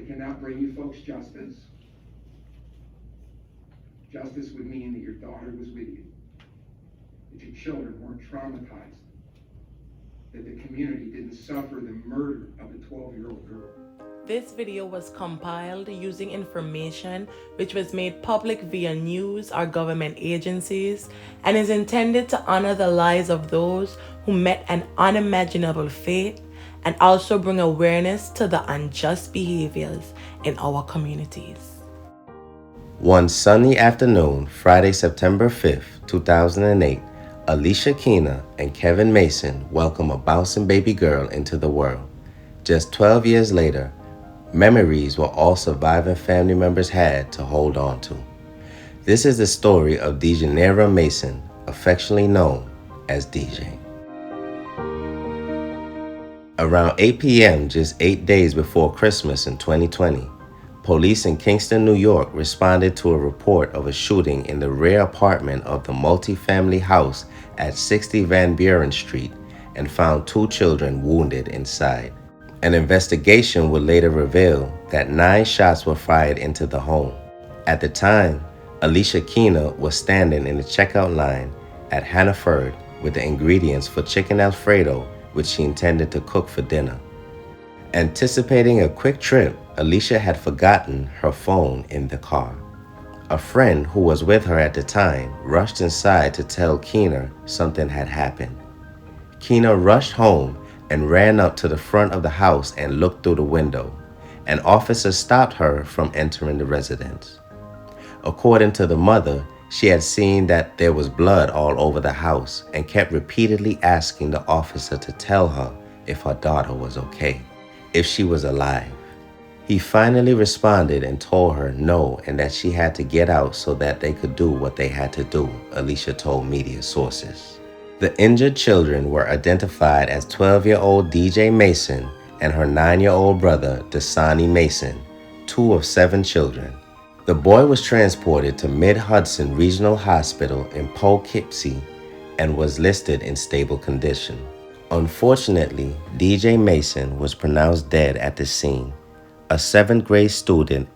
I cannot bring you folks justice. Justice would mean that your daughter was with you, that your children weren't traumatized, that the community didn't suffer the murder of a 12-year-old girl. This video was compiled using information which was made public via news or government agencies and is intended to honor the lives of those who met an unimaginable fate and also bring awareness to the unjust behaviors in our communities. One sunny afternoon, Friday, September 5th, 2008, Aleshia Keena and Kevin Mason welcome a bouncing baby girl into the world. Just 12 years later, memories were all surviving family members had to hold on to. This is the story of Dejanira Mason, affectionately known as DJ. Around 8 p.m., just 8 days before Christmas in 2020, police in Kingston, New York responded to a report of a shooting in the rear apartment of the multi-family house at 60 Van Buren Street and found 2 children wounded inside. An investigation would later reveal that 9 shots were fired into the home. At the time, Aleshia Keena was standing in the checkout line at Hannaford with the ingredients for chicken Alfredo, which she intended to cook for dinner. Anticipating a quick trip, Aleshia had forgotten her phone in the car. A friend who was with her at the time rushed inside to tell Keena something had happened. Keena rushed home and ran up to the front of the house and looked through the window. An officer stopped her from entering the residence. According to the mother, she had seen that there was blood all over the house and kept repeatedly asking the officer to tell her if her daughter was okay, if she was alive. He finally responded and told her no and that she had to get out so that they could do what they had to do, Aleshia told media sources. The injured children were identified as 12-year-old DJ Mason and her 9-year-old brother, Dasani Mason, 2 of 7 children. The boy was transported to Mid-Hudson Regional Hospital in Poughkeepsie and was listed in stable condition. Unfortunately, DJ Mason was pronounced dead at the scene. A 7th grade student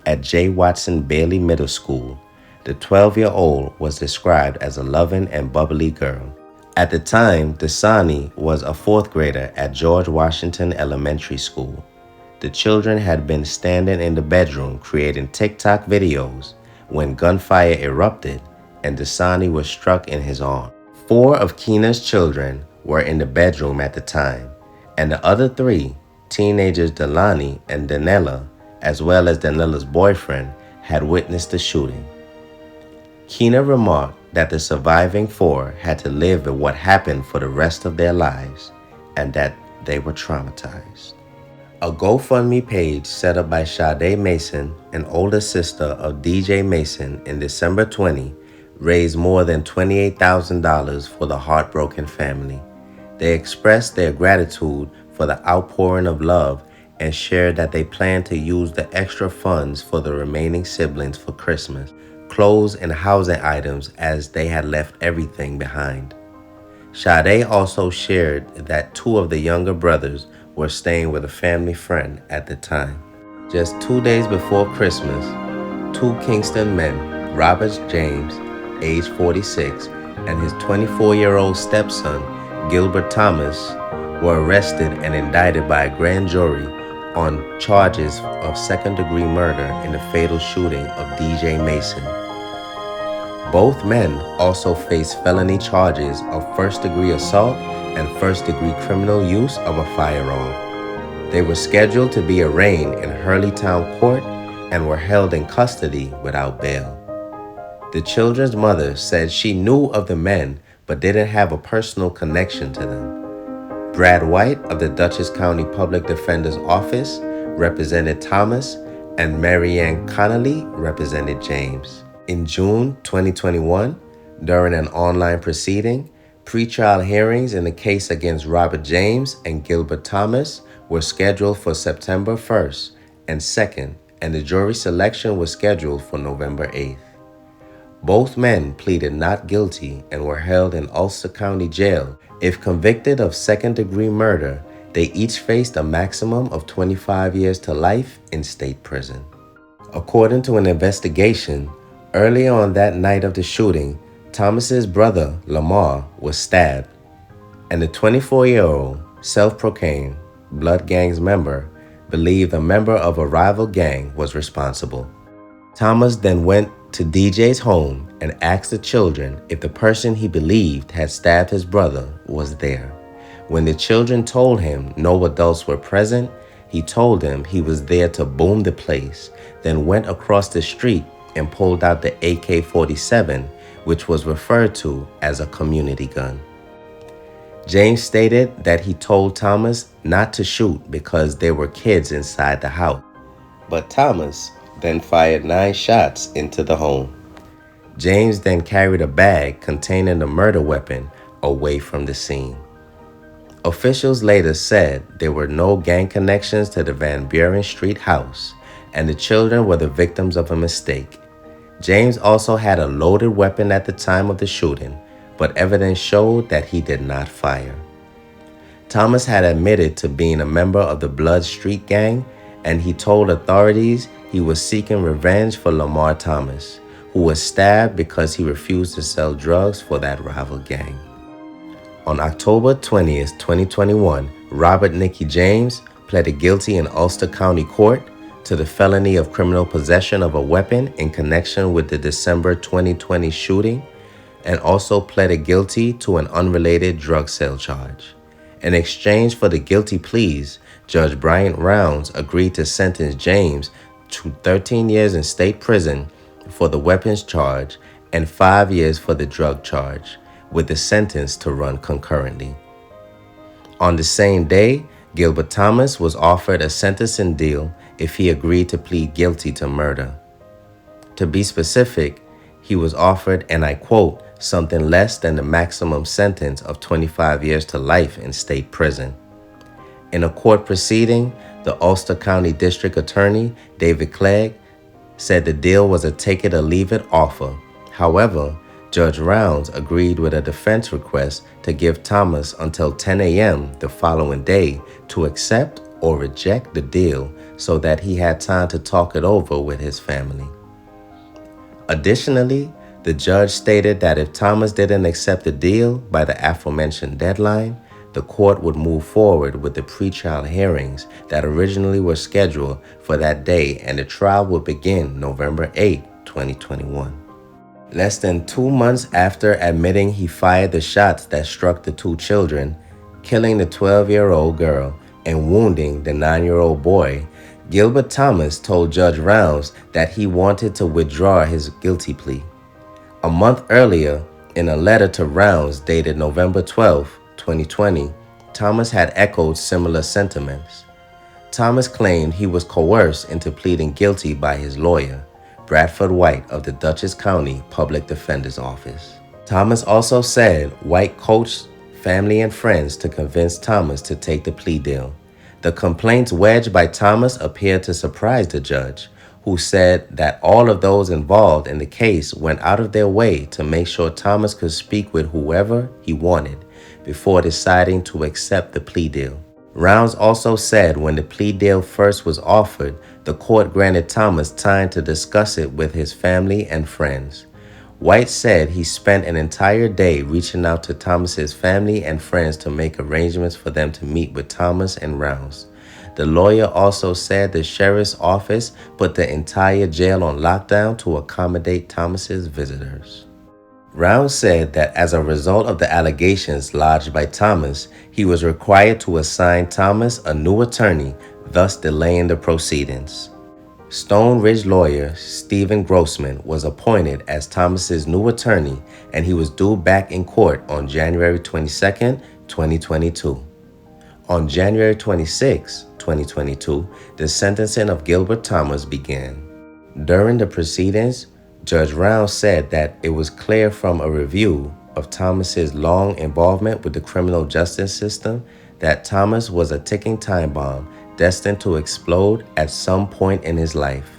at J. Watson Bailey Middle School, the 12-year-old was described as a loving and bubbly girl. At the time, Dasani was a 4th grader at George Washington Elementary School. The children had been standing in the bedroom creating TikTok videos when gunfire erupted and Dasani was struck in his arm. 4 of Keena's children were in the bedroom at the time, and the other 3, teenagers Delani and Danella, as well as Danella's boyfriend, had witnessed the shooting. Keena remarked that the surviving 4 had to live with what happened for the rest of their lives and that they were traumatized. A GoFundMe page set up by Sade Mason, an older sister of DJ Mason, in December 20 raised more than $28,000 for the heartbroken family. They expressed their gratitude for the outpouring of love and shared that they plan to use the extra funds for the remaining siblings for Christmas, clothes and housing items as they had left everything behind. Sade also shared that 2 of the younger brothers were staying with a family friend at the time. Just 2 days before Christmas, 2 Kingston men, Robert James, age 46, and his 24-year-old stepson, Gilbert Thomas, were arrested and indicted by a grand jury on charges of second-degree murder in the fatal shooting of DJ Mason. Both men also face felony charges of first-degree assault and first-degree criminal use of a firearm. They were scheduled to be arraigned in Hurleytown Court and were held in custody without bail. The children's mother said she knew of the men but didn't have a personal connection to them. Brad White of the Dutchess County Public Defender's Office represented Thomas, and Marianne Connolly represented James. In June 2021, during an online proceeding, pretrial hearings in the case against Robert James and Gilbert Thomas were scheduled for September 1st and 2nd, and the jury selection was scheduled for November 8th. Both men pleaded not guilty and were held in Ulster County Jail. If convicted of second-degree murder, They each faced a maximum of 25 years to life in state prison. According to an investigation, early on that night of the shooting, Thomas's brother, Lamar, was stabbed, and the 24-year-old, self-proclaimed Blood Gang's member, believed a member of a rival gang was responsible. Thomas then went to DJ's home and asked the children if the person he believed had stabbed his brother was there. When the children told him no adults were present, he told them he was there to boom the place, then went across the street and pulled out the AK-47, which was referred to as a community gun. James stated that he told Thomas not to shoot because there were kids inside the house, but Thomas then fired 9 shots into the home. James then carried a bag containing the murder weapon away from the scene. Officials later said there were no gang connections to the Van Buren Street house, and the children were the victims of a mistake. James also had a loaded weapon at the time of the shooting, but evidence showed that he did not fire. Thomas had admitted to being a member of the Blood Street Gang, and he told authorities he was seeking revenge for Lamar Thomas, who was stabbed because he refused to sell drugs for that rival gang. On October 20th, 2021, Robert Nicky James pleaded guilty in Ulster County Court to the felony of criminal possession of a weapon in connection with the December 2020 shooting, and also pleaded guilty to an unrelated drug sale charge. In exchange for the guilty pleas, Judge Bryant Rounds agreed to sentence James to 13 years in state prison for the weapons charge and 5 years for the drug charge, with the sentence to run concurrently. On the same day, Gilbert Thomas was offered a sentencing deal if he agreed to plead guilty to murder. To be specific, he was offered, and I quote, something less than the maximum sentence of 25 years to life in state prison. In a court proceeding, the Ulster County District Attorney, David Clegg, said the deal was a take-it-or-leave-it offer. However, Judge Rounds agreed with a defense request to give Thomas until 10 a.m. the following day to accept or reject the deal so that he had time to talk it over with his family. Additionally, the judge stated that if Thomas didn't accept the deal by the aforementioned deadline, the court would move forward with the pretrial hearings that originally were scheduled for that day, and the trial would begin November 8, 2021. Less than 2 months after admitting he fired the shots that struck the 2 children, killing the 12-year-old girl and wounding the 9-year-old boy, Gilbert Thomas told Judge Rounds that he wanted to withdraw his guilty plea. A month earlier, in a letter to Rounds dated November 12, 2020, Thomas had echoed similar sentiments. Thomas claimed he was coerced into pleading guilty by his lawyer, Bradford White of the Dutchess County Public Defender's Office. Thomas also said White coached family and friends to convince Thomas to take the plea deal. The complaints wedged by Thomas appeared to surprise the judge, who said that all of those involved in the case went out of their way to make sure Thomas could speak with whoever he wanted before deciding to accept the plea deal. Rounds also said when the plea deal first was offered, the court granted Thomas time to discuss it with his family and friends. White said he spent an entire day reaching out to Thomas's family and friends to make arrangements for them to meet with Thomas and Rounds. The lawyer also said the sheriff's office put the entire jail on lockdown to accommodate Thomas's visitors. Rounds said that as a result of the allegations lodged by Thomas, he was required to assign Thomas a new attorney, thus delaying the proceedings. Stone Ridge lawyer Stephen Grossman was appointed as Thomas's new attorney, and he was due back in court on January 22, 2022. On January 26, 2022, the sentencing of Gilbert Thomas began. During the proceedings, Judge Rounds said that it was clear from a review of Thomas's long involvement with the criminal justice system that Thomas was a ticking time bomb destined to explode at some point in his life.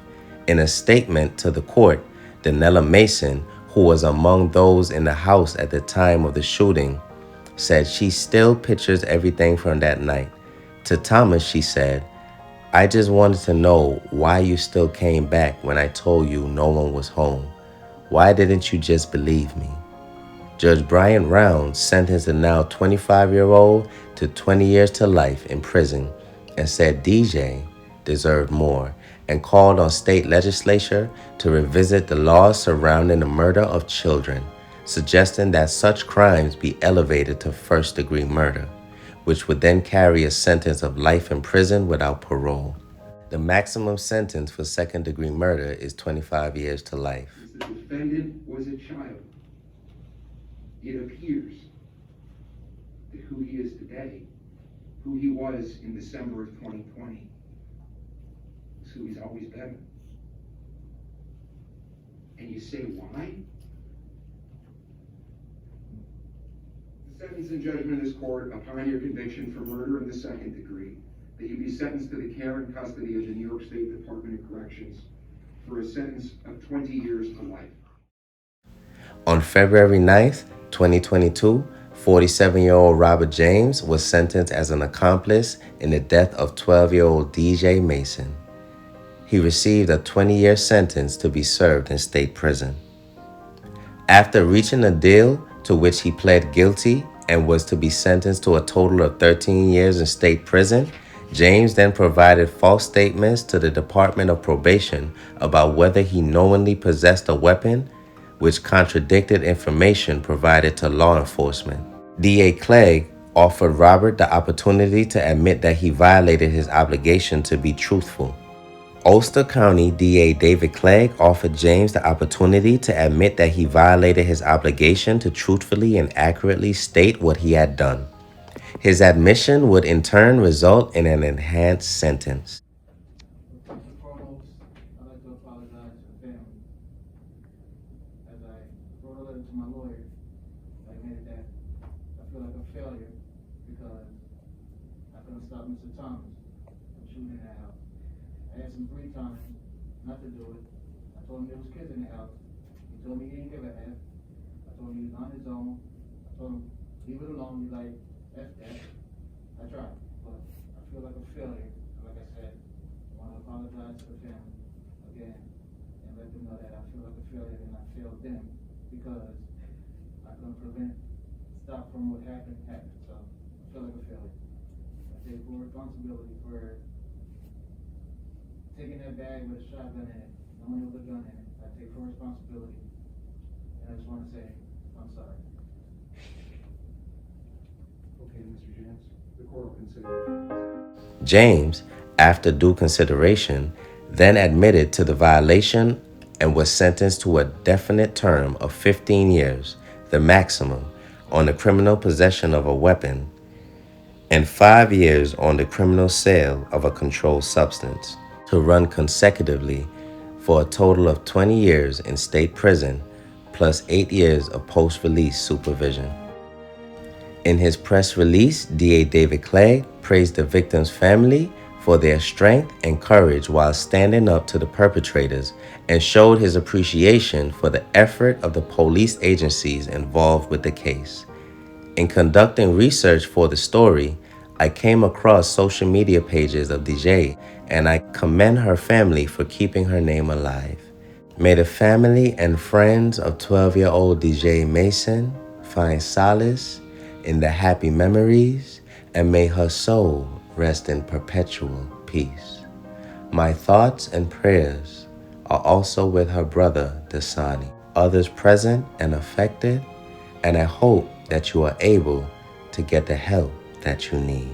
In a statement to the court, Danella Mason, who was among those in the house at the time of the shooting, said she still pictures everything from that night. To Thomas, she said, "I just wanted to know why you still came back when I told you no one was home. Why didn't you just believe me?" Judge Brian Rounds sentenced the now 25-year-old to 20 years to life in prison and said DJ deserved more, and called on state legislature to revisit the laws surrounding the murder of children, suggesting that such crimes be elevated to first-degree murder, which would then carry a sentence of life in prison without parole. The maximum sentence for second-degree murder is 25 years to life. The defendant was a child. It appears that who he is today, who he was in December of 2020, is who he's always been. And you say, why? The sentence and judgment of this court upon your conviction for murder in the second degree, that you be sentenced to the care and custody of the New York State Department of Corrections for a sentence of 20 years to life. On February 9th, 2022, 47-year-old Robert James was sentenced as an accomplice in the death of 12-year-old DJ Mason. He received a 20-year sentence to be served in state prison. After reaching a deal to which he pled guilty and was to be sentenced to a total of 13 years in state prison, James then provided false statements to the Department of Probation about whether he knowingly possessed a weapon, which contradicted information provided to law enforcement. DA Clegg offered Robert the opportunity to admit that he violated his obligation to be truthful. Ulster County DA David Clegg offered James the opportunity to admit that he violated his obligation to truthfully and accurately state what he had done. His admission would in turn result in an enhanced sentence. First and foremost, I'd like to apologize to the family. As I wrote a letter to my lawyer, I admitted that I feel like a failure because I couldn't stop Mr. Thomas from shooting in the house. I asked him 3 times not to do it. I told him there was kids in the house. He told me he didn't give a F. I told him he was on his own. I told him, leave it alone. He's like, F that. I tried, but I feel like a failure. Like I said, I want to apologize to the family again and let them know that I feel like a failure and I failed them because I couldn't stop from what happened. So I feel like a failure. I take full responsibility for taking that bag with a shotgun in it, knowing there was a gun in it. I take full responsibility, and I just want to say, I'm sorry. Okay, Mr. James, the court will consider. James, after due consideration, then admitted to the violation and was sentenced to a definite term of 15 years, the maximum, on the criminal possession of a weapon, and 5 years on the criminal sale of a controlled substance, to run consecutively for a total of 20 years in state prison, plus 8 years of post-release supervision. In his press release, DA David Clegg praised the victim's family for their strength and courage while standing up to the perpetrators and showed his appreciation for the effort of the police agencies involved with the case. In conducting research for the story, I came across social media pages of DJ, and I commend her family for keeping her name alive. May the family and friends of 12-year-old DJ Mason find solace in the happy memories, and may her soul rest in perpetual peace. My thoughts and prayers are also with her brother, Dasani, others present and affected, and I hope that you are able to get the help that you need.